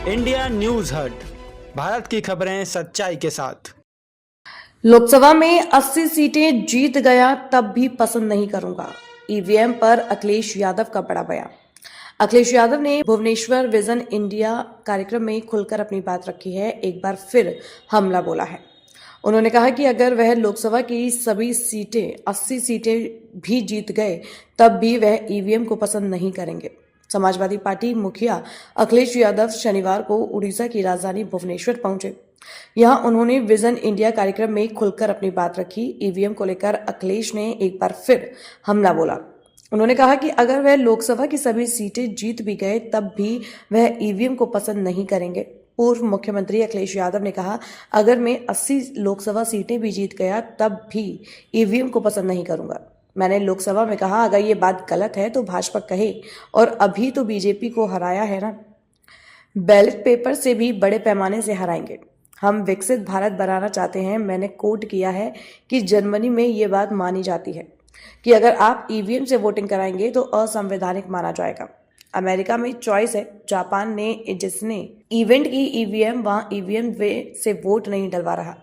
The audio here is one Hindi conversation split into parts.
इंडिया न्यूज हट, भारत की खबरें सच्चाई के साथ। लोकसभा में 80 सीटें जीत गया तब भी पसंद नहीं करूंगा। ईवीएम पर अखिलेश यादव का बड़ा बयान। अखिलेश यादव ने भुवनेश्वर विजन इंडिया कार्यक्रम में खुलकर अपनी बात रखी है। एक बार फिर हमला बोला है। उन्होंने कहा कि अगर वह लोकसभा की सभी सीटें 80 सीटें भी जीत गए तब भी वह ईवीएम को पसंद नहीं करेंगे। समाजवादी पार्टी मुखिया अखिलेश यादव शनिवार को उड़ीसा की राजधानी भुवनेश्वर पहुंचे। यहां उन्होंने विजन इंडिया कार्यक्रम में खुलकर अपनी बात रखी। ईवीएम को लेकर अखिलेश ने एक बार फिर हमला बोला। उन्होंने कहा कि अगर वह लोकसभा की सभी सीटें जीत भी गए तब भी वह ईवीएम को पसंद नहीं करेंगे। पूर्व मुख्यमंत्री अखिलेश यादव ने कहा, अगर मैं 80 लोकसभा सीटें भी जीत गया तब भी ईवीएम को पसंद नहीं करूंगा। मैंने लोकसभा में कहा, अगर ये बात गलत है तो भाजपा कहे, और अभी तो बीजेपी को हराया है ना, बैलेट पेपर से भी बड़े पैमाने से हराएंगे। हम विकसित भारत बनाना चाहते हैं। मैंने कोट किया है कि जर्मनी में ये बात मानी जाती है कि अगर आप ईवीएम से वोटिंग कराएंगे तो असंवैधानिक माना जाएगा। अमेरिका में चॉइस है। जापान ने जिसने इवेंट की ईवीएम, वहां ईवीएम से वोट नहीं डलवा रहा।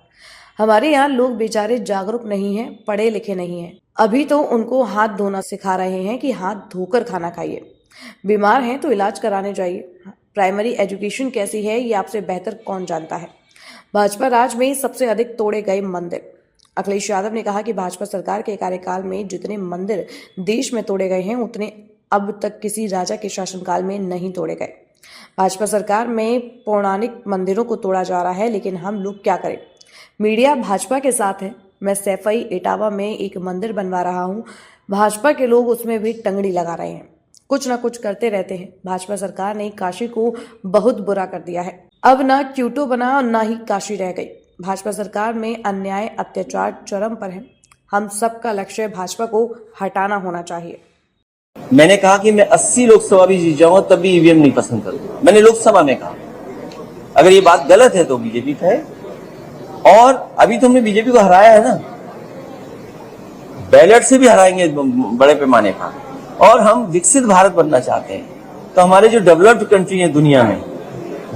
हमारे यहाँ लोग बेचारे जागरूक नहीं हैं, पढ़े लिखे नहीं हैं। अभी तो उनको हाथ धोना सिखा रहे हैं कि हाथ धोकर खाना खाइए। बीमार हैं तो इलाज कराने जाइए। प्राइमरी एजुकेशन कैसी है ये आपसे बेहतर कौन जानता है। भाजपा राज में सबसे अधिक तोड़े गए मंदिर। अखिलेश यादव ने कहा कि भाजपा सरकार के कार्यकाल में जितने मंदिर देश में तोड़े गए हैं उतने अब तक किसी राजा के शासनकाल में नहीं तोड़े गए। भाजपा सरकार में पौराणिक मंदिरों को तोड़ा जा रहा है, लेकिन हम लोग क्या करें। मीडिया भाजपा के साथ है। मैं सैफई इटावा में एक मंदिर बनवा रहा हूं। भाजपा के लोग उसमें भी टंगड़ी लगा रहे हैं, कुछ ना कुछ करते रहते हैं। भाजपा सरकार ने काशी को बहुत बुरा कर दिया है। अब ना क्यूटो बना और ना ही काशी रह गई। भाजपा सरकार में अन्याय अत्याचार चरम पर है। हम सबका लक्ष्य भाजपा को हटाना होना चाहिए। मैंने कहा कि मैं 80 लोकसभा भी जीत जाऊंगा तब भी ईवीएम नहीं पसंद करूंगा। मैंने लोकसभा में कहा। अगर ये बात गलत है तो बीजेपी कहे, और अभी तो हमने बीजेपी को हराया है ना, बैलेट से भी हराएंगे बड़े पैमाने पर। और हम विकसित भारत बनना चाहते हैं, तो हमारे जो डेवलप्ड कंट्री है दुनिया में,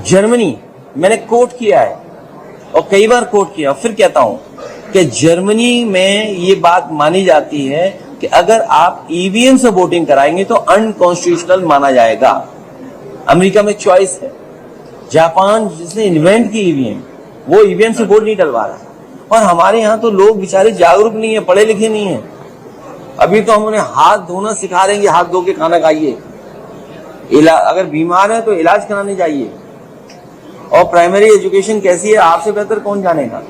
जर्मनी, मैंने कोट किया है और कई बार कोट किया और फिर कहता हूं कि जर्मनी में ये बात मानी जाती है कि अगर आप ईवीएम से वोटिंग कराएंगे तो अनकॉन्स्टिट्यूशनल माना जाएगा। अमेरिका में चॉइस है। जापान जिसने इन्वेंट की ईवीएम, वो ईवीएम से वोट नहीं डलवा रहा। और हमारे यहाँ तो लोग बेचारे जागरूक नहीं है, पढ़े लिखे नहीं है। अभी तो हम उन्हें हाथ धोना सिखा रहे हैं, हाथ धो के खाना खाइए। अगर बीमार है तो इलाज कराने जाइए। और प्राइमरी एजुकेशन कैसी है आपसे बेहतर कौन जानेगा।